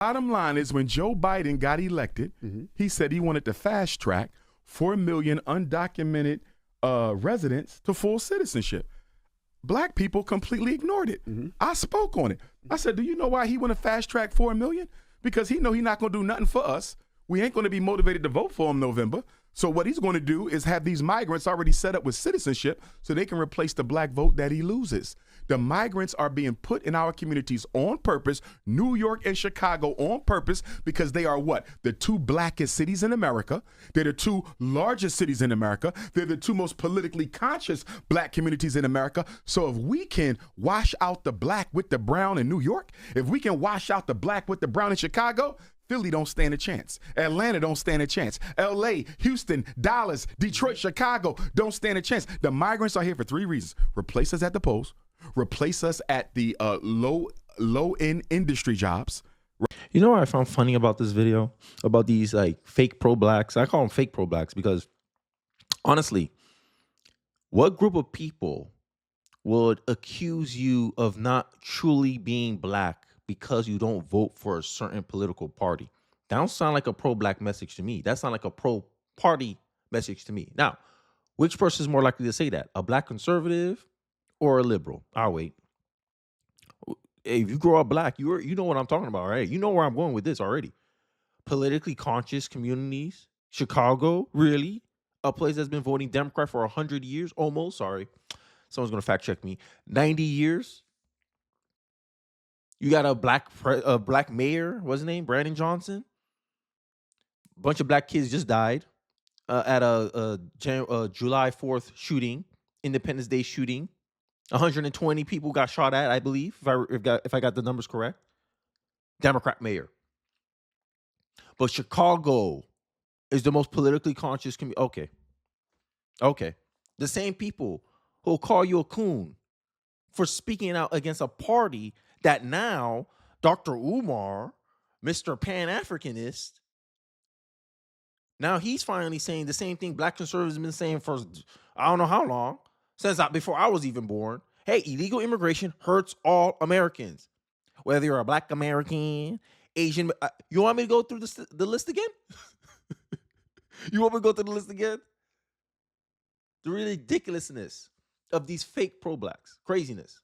Bottom line is when Joe Biden got elected, he said he wanted to fast track 4 million undocumented residents to full citizenship. Black people completely ignored it. I spoke on it. I said, do you know why he want to fast track 4 million? Because he know he's not going to do nothing for us. We ain't going to be motivated to vote for him November. So what he's going to do is have these migrants already set up with citizenship so they can replace the black vote that he loses. The migrants are being put in our communities on purpose, New York and Chicago on purpose, because they are what? The two blackest cities in America. They're the two largest cities in America. They're the two most politically conscious black communities in America. So if we can wash out the black with the brown in New York, if we can wash out the black with the brown in Chicago, Philly don't stand a chance. Atlanta don't stand a chance. LA, Houston, Dallas, Detroit, Chicago don't stand a chance. The migrants are here for 3 reasons. Replace us at the polls, replace us at the low-end industry jobs. You know what I found funny about this video? About these like fake pro-blacks. I call them fake pro-blacks because honestly, what group of people would accuse you of not truly being black because you don't vote for a certain political party? That don't sound like a pro-black message to me. That sounds like a pro-party message to me. Now, which person is more likely to say that? A black conservative or a liberal? I'll wait. If you grow up black, you know what I'm talking about, right? You know where I'm going with this already. Politically conscious communities. Chicago, really? A place that's been voting Democrat for 100 years, almost. Sorry. Someone's going to fact check me. 90 years. You got a black mayor, what's his name? Brandon Johnson. Bunch of black kids just died at a July 4th shooting, Independence Day shooting. 120 people got shot at, I believe, if I got the numbers correct. Democrat mayor. But Chicago is the most politically conscious community. Okay. The same people who'll call you a coon for speaking out against a party that now Dr. Umar, Mr. Pan-Africanist, now he's finally saying the same thing black conservatives have been saying for I don't know how long, since before I was even born. Hey, illegal immigration hurts all Americans. Whether you're a black American, Asian. You want me to go through the list again? You want me to go through the list again? The ridiculousness of these fake pro-blacks. Craziness.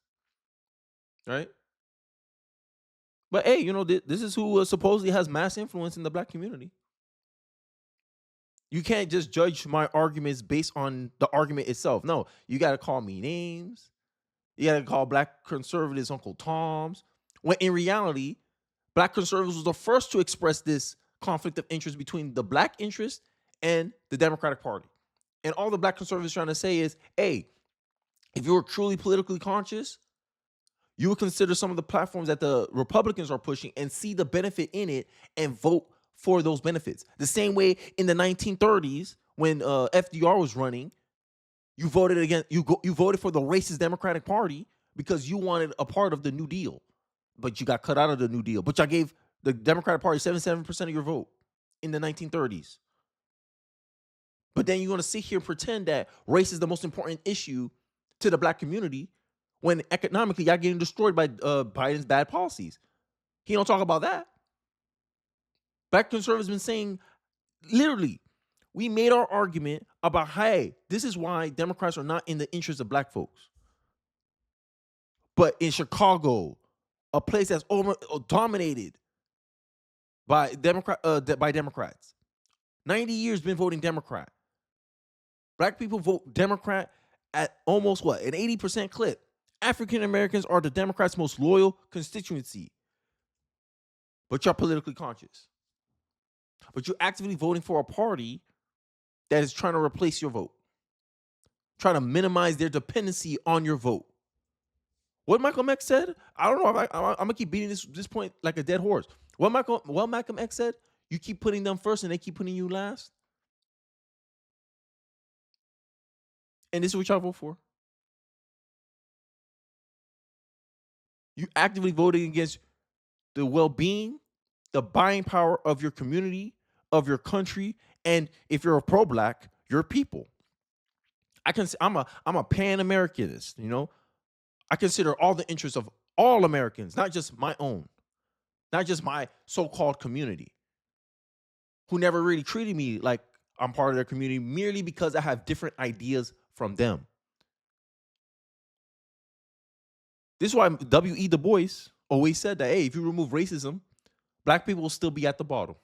Right? But hey, you know, this is who supposedly has mass influence in the black community. You can't just judge my arguments based on the argument itself. No, you got to call me names. You got to call black conservatives Uncle Toms. When in reality, black conservatives was the first to express this conflict of interest between the black interest and the Democratic Party. And all the black conservatives trying to say is, hey, if you were truly politically conscious, you would consider some of the platforms that the Republicans are pushing and see the benefit in it and vote for those benefits. The same way in the 1930s when FDR was running, you voted against you voted for the racist Democratic Party because you wanted a part of the New Deal, but you got cut out of the New Deal. But y'all gave the Democratic Party 77% of your vote in the 1930s. But then you're going to sit here and pretend that race is the most important issue to the black community when economically y'all getting destroyed by Biden's bad policies. He don't talk about that. Black conservatives been saying, literally, we made our argument about, hey, this is why Democrats are not in the interest of black folks. But in Chicago, a place that's dominated by Democrats, 90 years been voting Democrat. Black people vote Democrat at almost an 80% clip. African Americans are the Democrats' most loyal constituency. But you're politically conscious. But you're actively voting for a party that is trying to replace your vote, trying to minimize their dependency on your vote. What Malcolm X said, I don't know. I'm gonna keep beating this point like a dead horse. What Malcolm X said, you keep putting them first and they keep putting you last. And this is what y'all vote for. You actively voting against the well-being, the buying power of your community, of your country, and if you're a pro-black, your people. I'm a Pan-Americanist, you know. I consider all the interests of all Americans, not just my own. not just my so-called community, who never really treated me like I'm part of their community merely because I have different ideas from them. This is why W.E. Du Bois always said that, hey, if you remove racism, black people will still be at the bottom.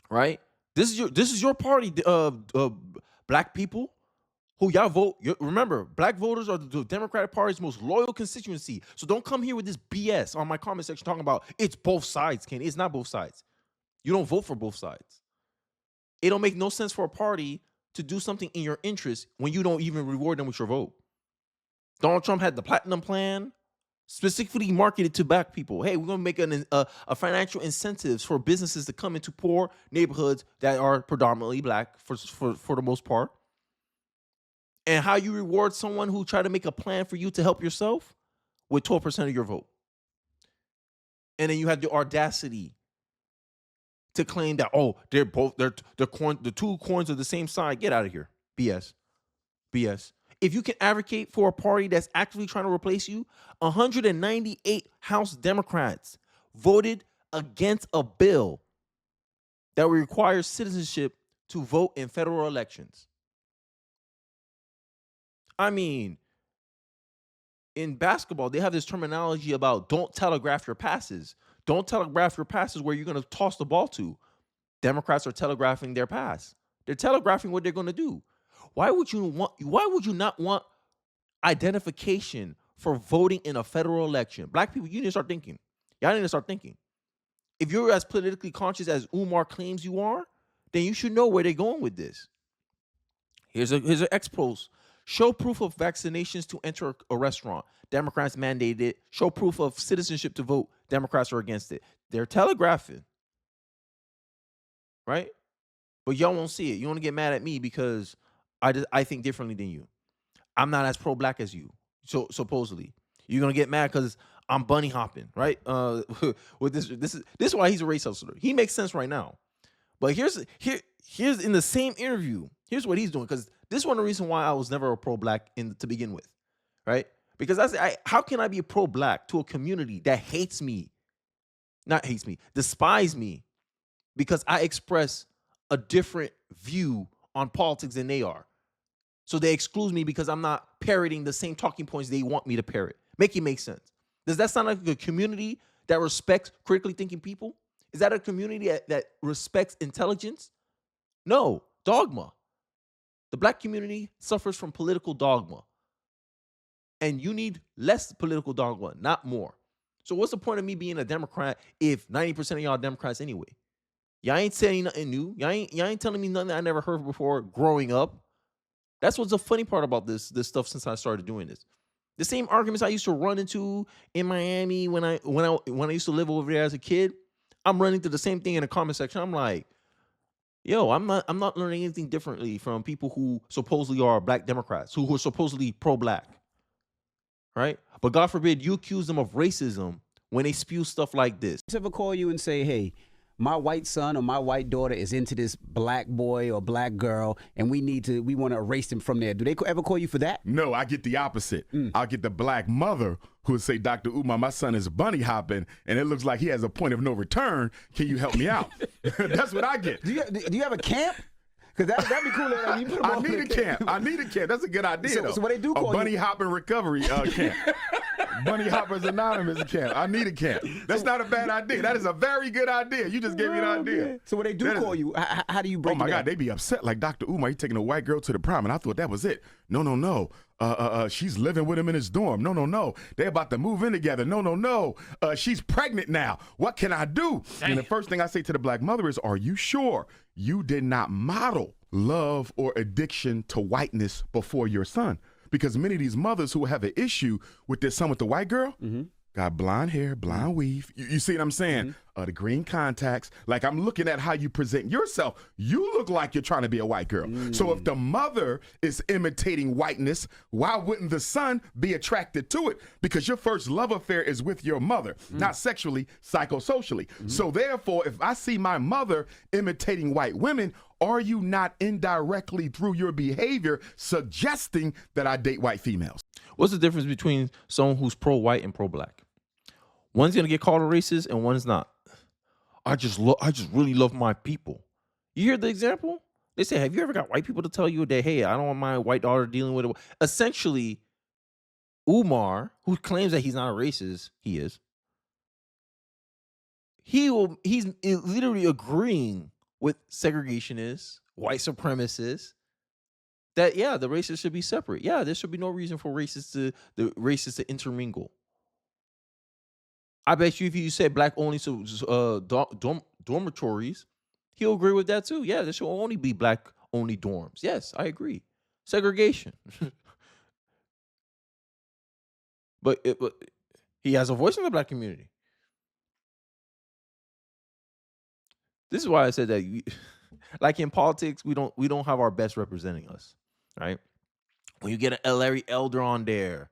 Right? This is your party, black people, who y'all vote. Remember, black voters are the Democratic Party's most loyal constituency. So don't come here with this BS on my comment section talking about it's both sides, Kenny. It's not both sides. You don't vote for both sides. It don't make no sense for a party to do something in your interest when you don't even reward them with your vote. Donald Trump had the platinum plan, specifically marketed to black people. Hey, we're going to make a financial incentives for businesses to come into poor neighborhoods that are predominantly black for the most part. And how you reward someone who tried to make a plan for you to help yourself with 12% of your vote. And then you have the audacity to claim that, oh, they're the two coins are the same side. Get out of here. BS. If you can advocate for a party that's actively trying to replace you, 198 House Democrats voted against a bill that would require citizenship to vote in federal elections. I mean, in basketball, they have this terminology about don't telegraph your passes. Don't telegraph your passes where you're going to toss the ball to. Democrats are telegraphing their pass. They're telegraphing what they're going to do. Why would you not want identification for voting in a federal election? Black people, you need to start thinking. Y'all need to start thinking. If you're as politically conscious as Umar claims you are, then you should know where they're going with this. Here's an X post. Show proof of vaccinations to enter a restaurant. Democrats mandated it. Show proof of citizenship to vote. Democrats are against it. They're telegraphing. Right? But y'all won't see it. You want to get mad at me because I think differently than you. I'm not as pro-black as you. So supposedly. You're going to get mad because I'm bunny hopping, right? With this is why he's a race hustler. He makes sense right now. But here's in the same interview, here's what he's doing, because this is one of the reasons why I was never a pro-black to begin with, right? Because how can I be a pro-black to a community that despise me because I express a different view on politics than they are? So they exclude me because I'm not parroting the same talking points they want me to parrot. Make it make sense. Does that sound like a community that respects critically thinking people? Is that a community that respects intelligence? No, dogma. The black community suffers from political dogma. And you need less political dogma, not more. So what's the point of me being a Democrat if 90% of y'all are Democrats anyway? Y'all ain't saying nothing new. Y'all ain't telling me nothing that I never heard before growing up. That's what's the funny part about this stuff since I started doing this. The same arguments I used to run into in Miami when I used to live over there as a kid, I'm running into the same thing in the comment section. I'm like, yo, I'm not learning anything differently from people who supposedly are black Democrats, who are supposedly pro-black. Right? But God forbid you accuse them of racism when they spew stuff like this. Ever call you and say, hey, my white son or my white daughter is into this black boy or black girl, and we want to erase them from there? Do they ever call you for that? No, I get the opposite. I'll get the black mother who would say, Dr. Umar, my son is bunny hopping, and it looks like he has a point of no return. Can you help me out? That's what I get. Do you have a camp? Because that'd be cool. I need a camp. That's a good idea, though. So what they do call a bunny hopping recovery camp. Bunny Hoppers Anonymous camp. I need a camp. That's not a bad idea. That is a very good idea. You just gave me an idea. Man. So when they do call you, how do you break it down? Oh, my God. They be upset like Dr. Umar. He taking a white girl to the prom, and I thought that was it. No. She's living with him in his dorm. No. They're about to move in together. No. She's pregnant now. What can I do? Damn. And the first thing I say to the black mother is, are you sure you did not model love or addiction to whiteness before your son? Because many of these mothers who have an issue with their son with the white girl got blonde hair, blonde weave. You see what I'm saying? The green contacts. Like, I'm looking at how you present yourself. You look like you're trying to be a white girl. So if the mother is imitating whiteness, why wouldn't the son be attracted to it? Because your first love affair is with your mother, not sexually, psychosocially. So therefore, if I see my mother imitating white women, are you not indirectly through your behavior suggesting that I date white females? What's the difference between someone who's pro-white and pro-black? One's gonna get called a racist and one's not. I just really love my people. You hear the example? They say, have you ever got white people to tell you that, hey, I don't want my white daughter dealing with it? Essentially, Umar, who claims that he's not a racist, he is. He's literally agreeing with segregationists, white supremacists, that the races should be separate. Yeah, there should be no reason for the races to intermingle. I bet you if you say black only dormitories, he'll agree with that too. Yeah, there should only be black only dorms. Yes, I agree. Segregation. but he has a voice in the black community. This is why I said that, like in politics, we don't have our best representing us, right? When you get a Larry Elder on there,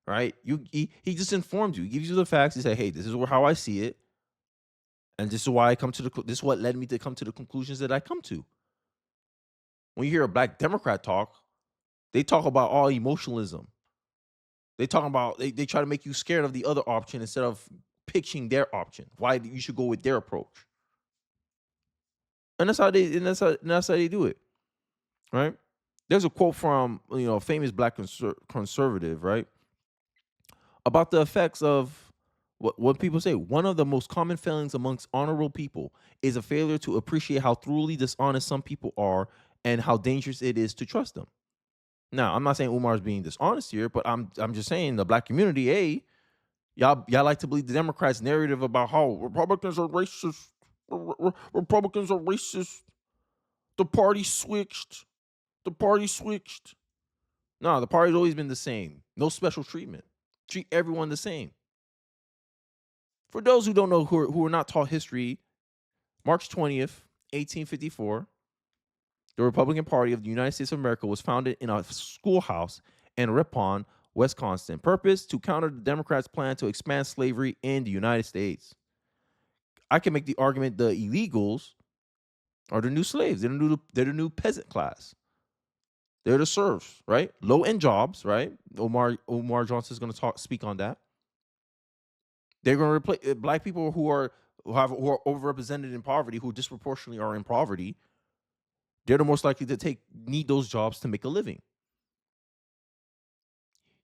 right? He just informs you, he gives you the facts. He say, hey, this is how I see it, and this is why I come to this is what led me to come to the conclusions that I come to. When you hear a black Democrat talk, they talk about all emotionalism. They talk about they try to make you scared of the other option instead of pitching their option. Why you should go with their approach. And that's how they do it, right? There's a quote from a famous black conservative, right, about the effects of what people say. One of the most common failings amongst honorable people is a failure to appreciate how thoroughly dishonest some people are and how dangerous it is to trust them. Now, I'm not saying Umar's being dishonest here, but I'm just saying the black community, hey, y'all like to believe the Democrats' narrative about how Republicans are racist. Republicans are racist. The party switched. No, the party's always been the same. No special treatment. Treat everyone the same. For those who don't know, who are not taught history, March 20th, 1854, the Republican Party of the United States of America was founded in a schoolhouse in Ripon, Wisconsin. Purpose: to counter the Democrats' plan to expand slavery in the United States. I can make the argument the illegals are the new slaves. They're the new peasant class. They're the serfs, right? Low-end jobs, right? Umar Johnson is going to speak on that. They're going to replace black people who are overrepresented in poverty, who disproportionately are in poverty. They're the most likely to need those jobs to make a living.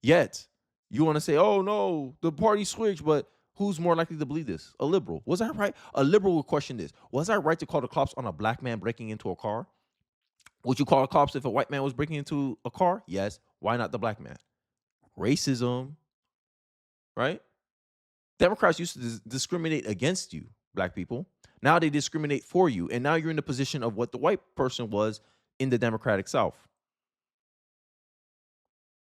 Yet, you want to say, oh no, the party switched, but who's more likely to believe this? A liberal. Was I right? A liberal would question this. Was I right to call the cops on a black man breaking into a car? Would you call the cops if a white man was breaking into a car? Yes. Why not the black man? Racism, right? Democrats used to discriminate against you, black people. Now they discriminate for you, and now you're in the position of what the white person was in the Democratic South.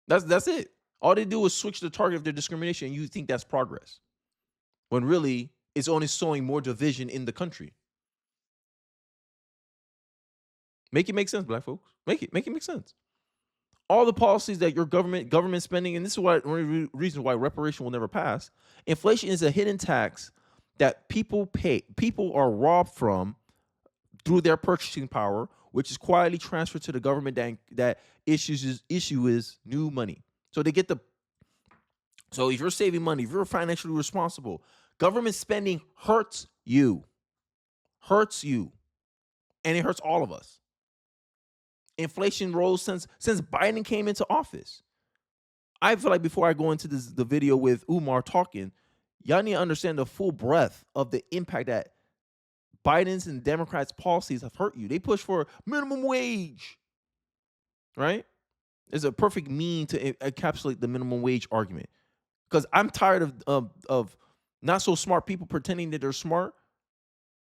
That's it. All they do is switch the target of their discrimination, and you think that's progress, when really it's only sowing more division in the country. Make it make sense, black folks. Make it make sense. All the policies that your government spending, and this is one of the reasons why reparation will never pass. Inflation is a hidden tax that people pay. People are robbed from through their purchasing power, which is quietly transferred to the government that issues new money. So they get So if you're saving money, if you're financially responsible, government spending hurts you, and it hurts all of us. Inflation rose since Biden came into office. I feel like before I go into the video with Umar talking, y'all need to understand the full breadth of the impact that Biden's and Democrats' policies have hurt you. They push for minimum wage, right? It's a perfect mean to encapsulate the minimum wage argument. Because I'm tired of not so smart people pretending that they're smart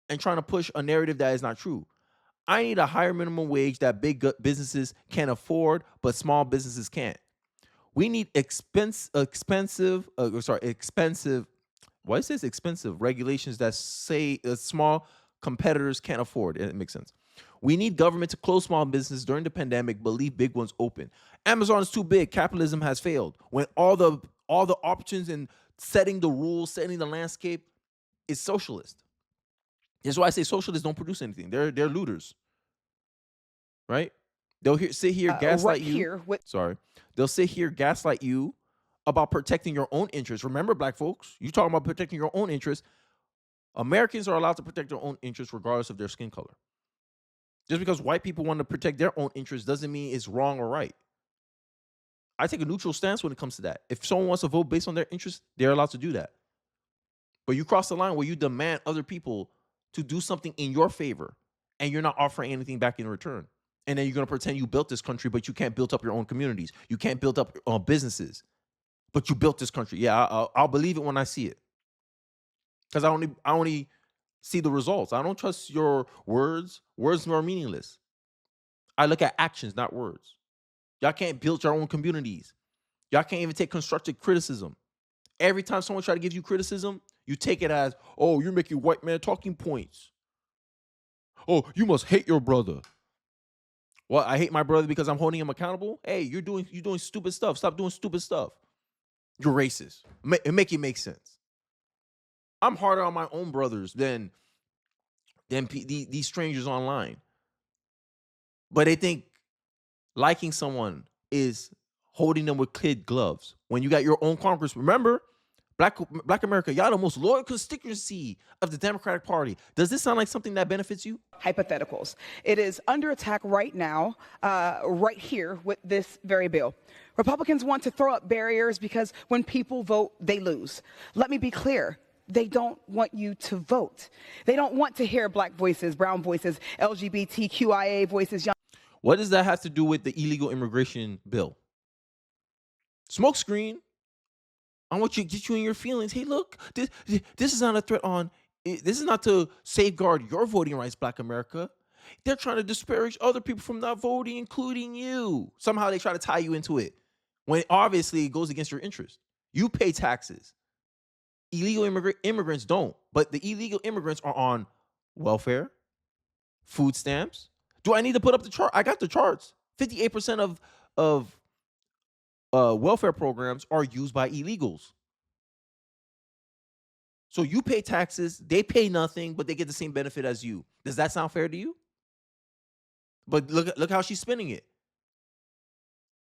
and trying to push a narrative that is not true. I need a higher minimum wage that big businesses can afford, but small businesses can't. We need expensive regulations that say small competitors can't afford. It makes sense. We need government to close small businesses during the pandemic, but leave big ones open. Amazon is too big. Capitalism has failed. When all the options and setting the rules, setting the landscape is socialist. That's why I say socialists don't produce anything. They're looters, right? They'll sit here gaslight you. Sorry, they'll sit here gaslight you about protecting your own interests, remember, black folks, you talking about protecting your own interests. Americans are allowed to protect their own interests regardless of their skin color. Just because white people want to protect their own interests doesn't mean it's wrong or right. I take a neutral stance when it comes to that. If someone wants to vote based on their interests, they're allowed to do that. But you cross the line where you demand other people to do something in your favor and you're not offering anything back in return. And then you're going to pretend you built this country, but you can't build up your own communities. You can't build up businesses, but you built this country. Yeah, I'll believe it when I see it. Because I only see the results. I don't trust your words. Words are meaningless. I look at actions, not words. Y'all can't build your own communities. Y'all can't even take constructive criticism. Every time someone tries to give you criticism, you take it as, oh, you're making white man talking points. Oh, you must hate your brother. Well, I hate my brother because I'm holding him accountable. Hey, you're doing stupid stuff. Stop doing stupid stuff. You're racist. Make it make sense. I'm harder on my own brothers than these strangers online. But they think liking someone is holding them with kid gloves. When you got your own Congress, remember, Black America, y'all the most loyal constituency of the Democratic Party. Does this sound like something that benefits you? Hypotheticals. It is under attack right now, right here with this very bill. Republicans want to throw up barriers because when people vote, they lose. Let me be clear. They don't want you to vote. They don't want to hear black voices, brown voices, LGBTQIA voices. What does that have to do with the illegal immigration bill? Smokescreen. I want you to get you in your feelings. Hey, look, this is not a threat on, this is not to safeguard your voting rights, Black America. They're trying to disparage other people from not voting, including you. Somehow they try to tie you into it when obviously it goes against your interest. You pay taxes. Illegal immigrants don't, but the illegal immigrants are on welfare, food stamps. Do I need to put up the chart? I got the charts. 58% of welfare programs are used by illegals. So you pay taxes, they pay nothing, but they get the same benefit as you. Does that sound fair to you? But look how she's spinning it.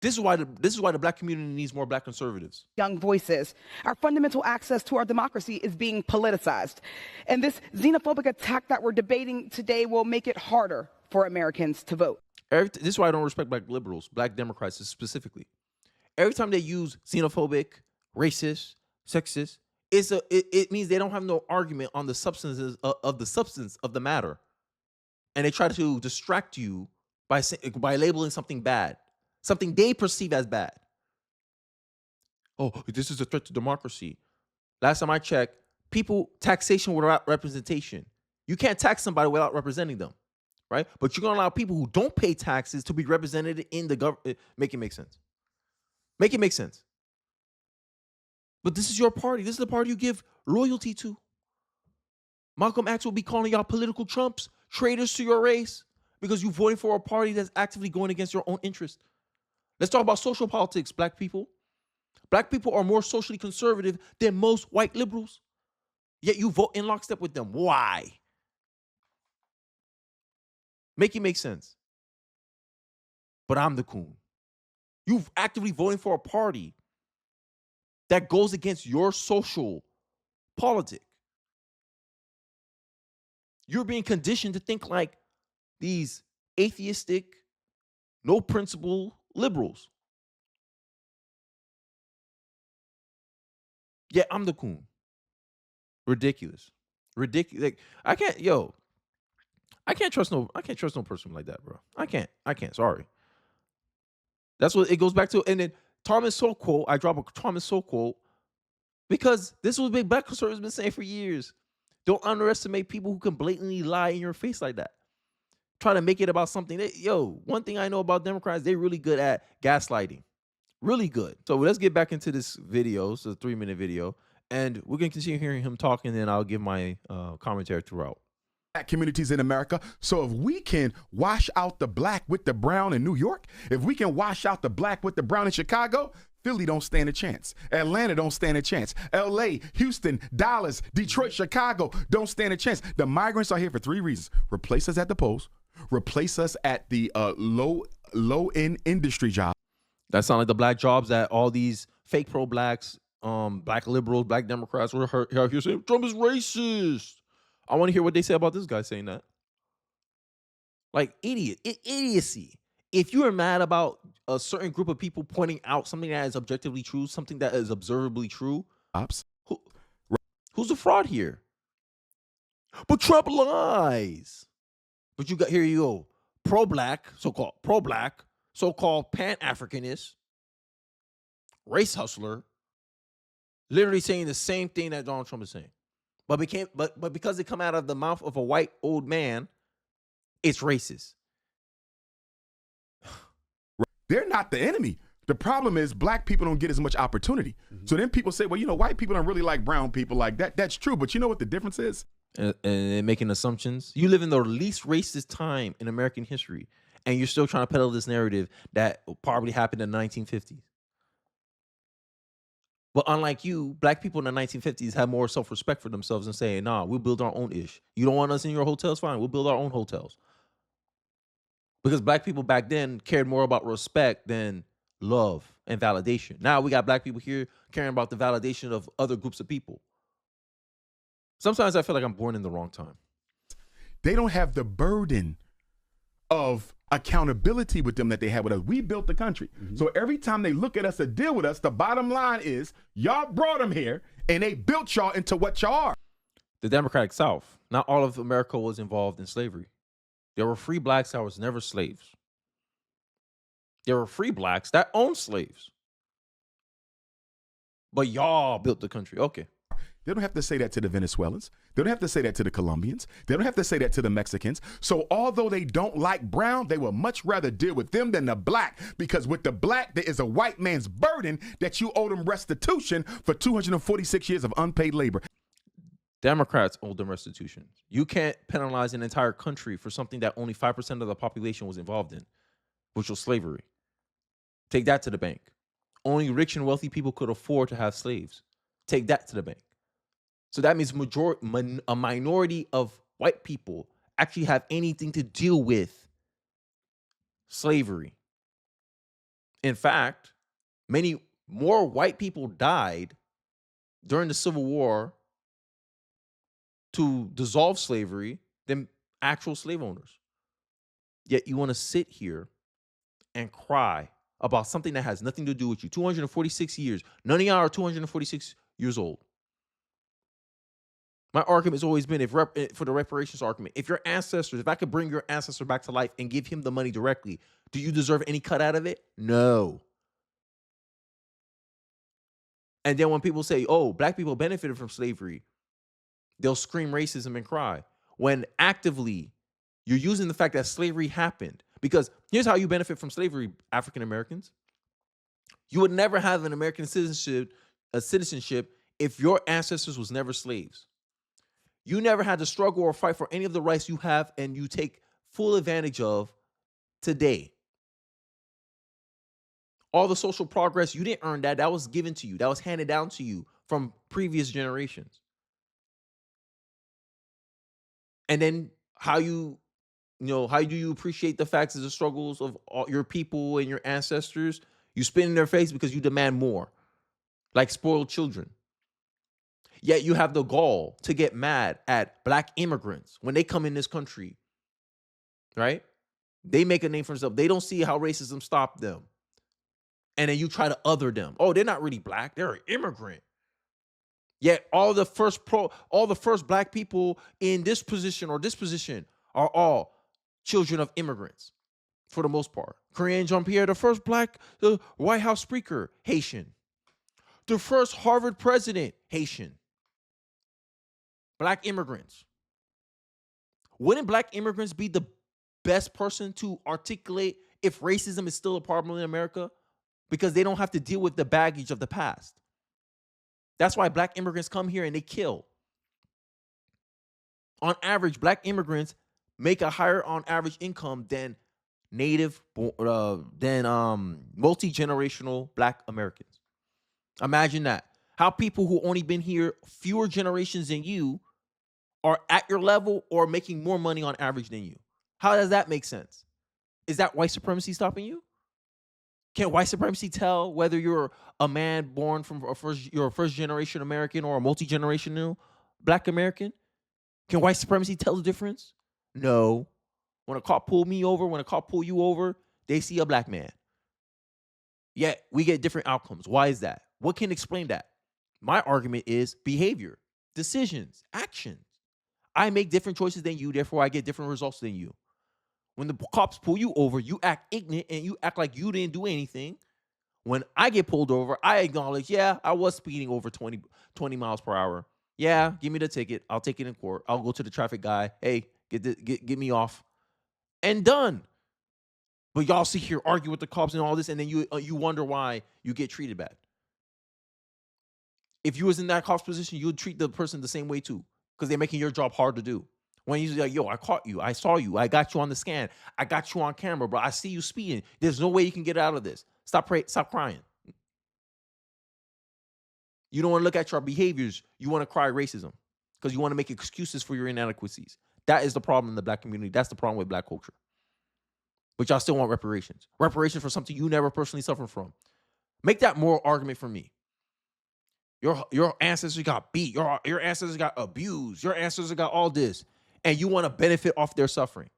This is why the black community needs more black conservatives. Young voices. Our fundamental access to our democracy is being politicized. And this xenophobic attack that we're debating today will make it harder for Americans to vote. This is why I don't respect black liberals, black Democrats specifically. Every time they use xenophobic, racist, sexist, it means they don't have no argument on the substances of the substance of the matter. And they try to distract you by labeling something bad, something they perceive as bad. Oh, this is a threat to democracy. Last time I checked, taxation without representation. You can't tax somebody without representing them, right? But you're going to allow people who don't pay taxes to be represented in the government. Make it make sense. Make it make sense. But this is your party. This is the party you give loyalty to. Malcolm X will be calling y'all political Trumps, traitors to your race, because you voted for a party that's actively going against your own interest. Let's talk about social politics, black people. Black people are more socially conservative than most white liberals, yet you vote in lockstep with them. Why? Make it make sense. But I'm the coon. You've actively voting for a party that goes against your social politic. You're being conditioned to think like these atheistic, no principle liberals. Yeah, I'm the coon. Ridiculous. Like, I can't trust no person like that, bro. I can't. Sorry. That's what it goes back to. And then Thomas Sowell quote, I drop a Thomas Sowell quote because this was big black conservatives been saying for years. Don't underestimate people who can blatantly lie in your face like that. Try to make it about something. One thing I know about Democrats, they're really good at gaslighting. Really good. So let's get back into this video. It's a 3-minute video. And we're going to continue hearing him talk, and then I'll give my commentary throughout. Communities in America. So if we can wash out the black with the brown in New York, if we can wash out the black with the brown in Chicago, Philly don't stand a chance. Atlanta don't stand a chance. LA, Houston, Dallas, Detroit, Chicago don't stand a chance. The migrants are here for 3 reasons. Replace us at the polls, replace us at the low-end industry jobs. That sound like the black jobs that all these fake pro-blacks, black liberals, black Democrats were out here saying Trump is racist. I want to hear what they say about this guy saying that. Like idiocy. If you are mad about a certain group of people pointing out something that is objectively true, something that is observably true, who's the fraud here? But Trump lies. But here you go, pro-black, so-called pan-Africanist, race hustler, literally saying the same thing that Donald Trump is saying. But because it come out of the mouth of a white old man, it's racist. They're not the enemy. The problem is black people don't get as much opportunity. Mm-hmm. So then people say, well, white people don't really like brown people like that. That's true. But you know what the difference is? And making assumptions. You live in the least racist time in American history, and you're still trying to peddle this narrative that probably happened in the 1950s. But unlike you, black people in the 1950s had more self-respect for themselves and saying, nah, we'll build our own ish. You don't want us in your hotels? Fine, we'll build our own hotels. Because black people back then cared more about respect than love and validation. Now we got black people here caring about the validation of other groups of people. Sometimes I feel like I'm born in the wrong time. They don't have the burden of accountability with them that they had with us. We built the country. Mm-hmm. So every time they look at us or deal with us, the bottom line is y'all brought them here and they built y'all into what y'all are. The Democratic South, not all of America was involved in slavery. There were free blacks that was never slaves. There were free blacks that owned slaves. But y'all built the country. Okay. They don't have to say that to the Venezuelans. They don't have to say that to the Colombians. They don't have to say that to the Mexicans. So although they don't like brown, they would much rather deal with them than the black, because with the black, there is a white man's burden that you owe them restitution for 246 years of unpaid labor. Democrats owe them restitution. You can't penalize an entire country for something that only 5% of the population was involved in, which was slavery. Take that to the bank. Only rich and wealthy people could afford to have slaves. Take that to the bank. So that means a minority of white people actually have anything to deal with slavery. In fact, many more white people died during the Civil War to dissolve slavery than actual slave owners. Yet you want to sit here and cry about something that has nothing to do with you. 246 years. None of y'all are 246 years old. My argument has always been, for the reparations argument, if I could bring your ancestor back to life and give him the money directly, do you deserve any cut out of it? No. And then when people say, oh, black people benefited from slavery, they'll scream racism and cry. When actively you're using the fact that slavery happened. Because here's how you benefit from slavery, African Americans. You would never have an American citizenship if your ancestors was never slaves. You never had to struggle or fight for any of the rights you have and you take full advantage of today. All the social progress, you didn't earn that. That was given to you. That was handed down to you from previous generations. And then how do you appreciate the facts of the struggles of all your people and your ancestors? You spit in their face because you demand more, like spoiled children. Yet you have the gall to get mad at black immigrants when they come in this country, right? They make a name for themselves. They don't see how racism stopped them. And then you try to other them. Oh, they're not really black. They're an immigrant. Yet all the first black people in this position or this position are all children of immigrants, for the most part. Korean Jean-Pierre, the first black White House speaker, Haitian. The first Harvard president, Haitian. Black immigrants. Wouldn't black immigrants be the best person to articulate if racism is still a problem in America? Because they don't have to deal with the baggage of the past. That's why black immigrants come here and they kill. On average, black immigrants make a higher on average income than multi-generational black Americans. Imagine that. How people who only been here fewer generations than you are at your level or making more money on average than you. How does that make sense? Is that white supremacy stopping you? Can white supremacy tell whether you're a man born from you're a first generation American or a multi-generational black American? Can white supremacy tell the difference? No. When a cop pull me over, when a cop pull you over, they see a black man. Yet we get different outcomes. Why is that? What can explain that? My argument is behavior, decisions, actions. I make different choices than you, therefore I get different results than you. When the cops pull you over, you act ignorant and you act like you didn't do anything. When I get pulled over, I acknowledge, yeah, I was speeding over 20 miles per hour. Yeah, give me the ticket. I'll take it in court. I'll go to the traffic guy. Hey, get me off. And done. But y'all sit here, argue with the cops and all this, and then you wonder why you get treated bad. If you was in that cop's position, you would treat the person the same way too, because they're making your job hard to do. When you're like, yo, I caught you. I saw you. I got you on the scan. I got you on camera, bro. I see you speeding. There's no way you can get out of this. Stop crying. You don't want to look at your behaviors. You want to cry racism because you want to make excuses for your inadequacies. That is the problem in the black community. That's the problem with black culture. But y'all still want reparations. Reparations for something you never personally suffered from. Make that moral argument for me. Your ancestors got beat. Your ancestors got abused. Your ancestors got all this. And you want to benefit off their suffering.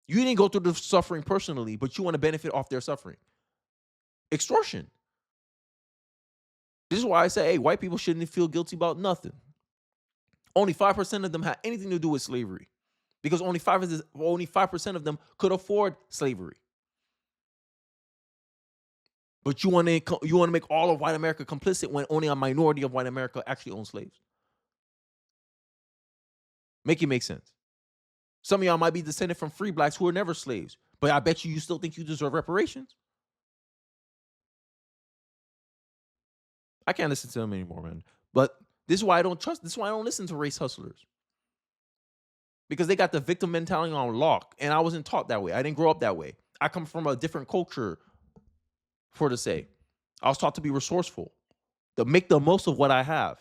You didn't go through the suffering personally, but you want to benefit off their suffering. Extortion. This is why I say, hey, white people shouldn't feel guilty about nothing. Only 5% of them had anything to do with slavery. Because only 5% of them could afford slavery. But you want to make all of white America complicit when only a minority of white America actually owns slaves. Make it make sense. Some of y'all might be descended from free blacks who were never slaves, but I bet you still think you deserve reparations. I can't listen to them anymore, man. But this is why I don't trust. This is why I don't listen to race hustlers. Because they got the victim mentality on lock, and I wasn't taught that way. I didn't grow up that way. I come from a different culture, for to say. I was taught to be resourceful, to make the most of what I have,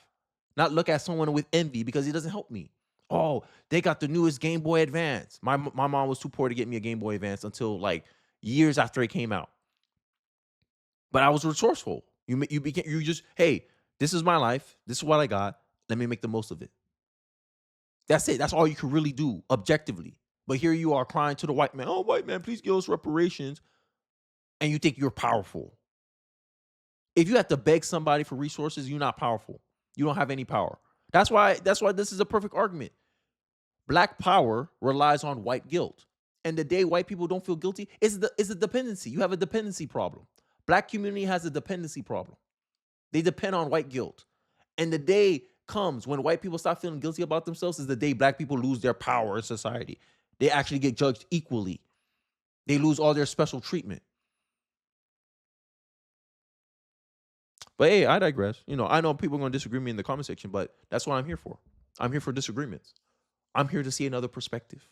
not look at someone with envy because he doesn't help me. Oh, they got the newest Game Boy Advance. My mom was too poor to get me a Game Boy Advance until like years after it came out. But I was resourceful. You just, hey, this is my life. This is what I got. Let me make the most of it. That's it. That's all you can really do objectively. But here you are crying to the white man. Oh, white man, please give us reparations. And you think you're powerful. If you have to beg somebody for resources, you're not powerful. You don't have any power. That's why this is a perfect argument. Black power relies on white guilt. And the day white people don't feel guilty, it's a dependency. You have a dependency problem. Black community has a dependency problem. They depend on white guilt. And the day comes when white people stop feeling guilty about themselves is the day black people lose their power in society. They actually get judged equally. They lose all their special treatment. But hey, I digress. I know people are going to disagree with me in the comment section, but that's what I'm here for. I'm here for disagreements. I'm here to see another perspective,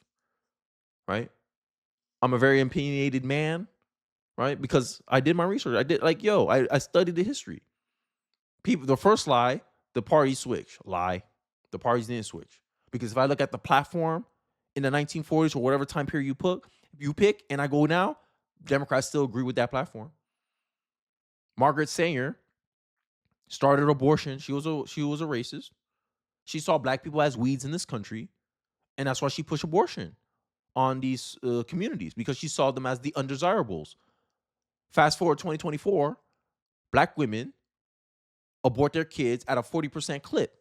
right? I'm a very opinionated man, right? Because I did my research. I studied the history. The first lie, the parties switch. Lie. The parties didn't switch. Because if I look at the platform in the 1940s or whatever time period you pick, and I go now, Democrats still agree with that platform. Margaret Sanger started abortion. She was a racist. She saw black people as weeds in this country, and that's why she pushed abortion on these communities, because she saw them as the undesirables. Fast forward 2024, black women abort their kids at a 40% clip.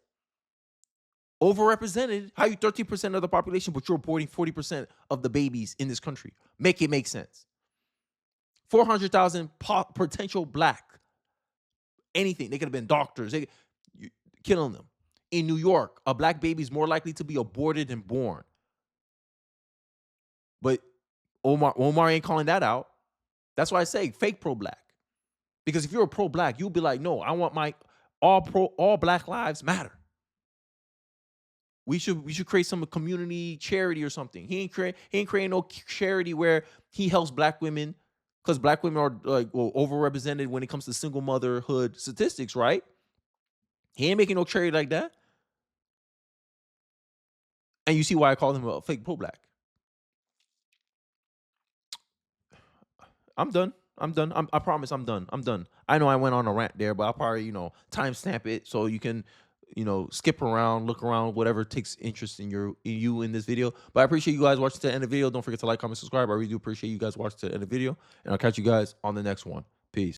Overrepresented, how you 13% of the population, but you're aborting 40% of the babies in this country. Make it make sense. 400,000 potential black. Anything. They could have been doctors. Killing them. In New York, a black baby is more likely to be aborted than born. But Omar ain't calling that out. That's why I say fake pro-black. Because if you're a pro-black, you'll be like, no, I want my all black lives matter. We should create some community charity or something. He ain't creating no charity where he helps black women, because black women are overrepresented when it comes to single motherhood statistics, right? He ain't making no charity like that. And you see why I call him a fake pro-black. I'm done. I promise I'm done. I'm done. I know I went on a rant there, but I'll probably, timestamp it so you can, skip around, look around, whatever takes interest in you in this video. But I appreciate you guys watching to the end of the video. Don't forget to like, comment, subscribe. I really do appreciate you guys watching to the end of the video. And I'll catch you guys on the next one. Peace.